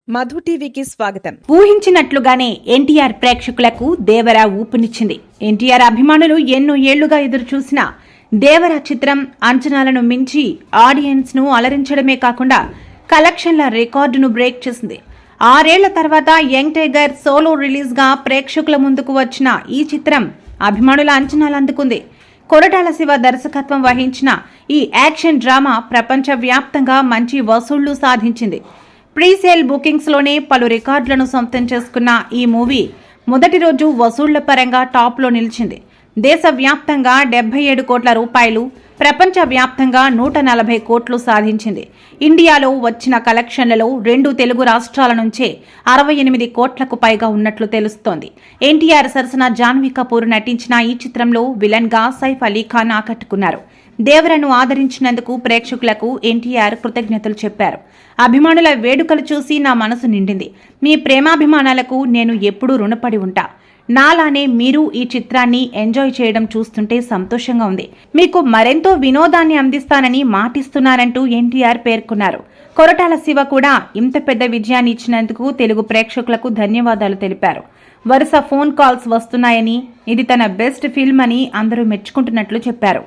మధు టీవీకి స్వాగతం. ఊహించినట్లుగానే ఎన్టీఆర్ ప్రేక్షకులకు దేవర ఊపునిచ్చింది. ఎన్టీఆర్ అభిమానులు ఎన్నో ఏళ్లుగా ఎదురు చూసిన దేవర చిత్రం అంచనాలను మించి ఆడియన్స్ ను అలరించడమే కాకుండా కలెక్షన్ల రికార్డును బ్రేక్ చేసింది. 6 ఏళ్ల తర్వాత యంగ్ టైగర్ సోలో రిలీజ్ గా ప్రేక్షకుల ముందుకు వచ్చిన ఈ చిత్రం అభిమానుల అంచనాలు అందుకుంది. కొరటాల శివ దర్శకత్వం వహించిన ఈ యాక్షన్ డ్రామా ప్రపంచ వ్యాప్తంగా మంచి వసూళ్లు సాధించింది. ప్రీసేల్ బుకింగ్స్ లోనే పలు రికార్డులను సొంతం చేసుకున్న ఈ మూవీ మొదటి రోజు వసూళ్ల పరంగా టాప్ లో నిలిచింది. దేశవ్యాప్తంగా 77 కోట్ల రూపాయలు, ప్రపంచ వ్యాప్తంగా 140 కోట్లు సాధించింది. ఇండియాలో వచ్చిన కలెక్షన్లలో 2 తెలుగు రాష్ట్రాల నుంచే 68 కోట్లకు పైగా ఉన్నట్లు తెలుస్తోంది. ఎన్టీఆర్ సరసన జాన్వీ కపూర్ నటించిన ఈ చిత్రంలో విలన్ గా సైఫ్ అలీ ఖాన్ ఆకట్టుకున్నారు. దేవరను ఆదరించినందుకు ప్రేక్షకులకు ఎన్టీఆర్ కృతజ్ఞతలు చెప్పారు. అభిమానుల వేడుకలు చూసి నా మనసు నిండింది. మీ ప్రేమాభిమానాలకు నేను ఎప్పుడూ రుణపడి ఉంటా. నాలానే మీరు ఈ చిత్రాన్ని ఎంజాయ్ చేయడం చూస్తుంటే సంతోషంగా ఉంది. మీకు మరెంతో వినోదాన్ని అందిస్తానని మాటిస్తున్నారంటూ ఎన్టీఆర్ పేర్కొన్నారు. కొరటాల శివ కూడా ఇంత పెద్ద విజయాన్ని ఇచ్చినందుకు తెలుగు ప్రేక్షకులకు ధన్యవాదాలు తెలిపారు. వరుస ఫోన్ కాల్స్ వస్తున్నాయని, ఇది తన బెస్ట్ ఫిల్మ్ అని అందరూ మెచ్చుకుంటున్నట్లు చెప్పారు.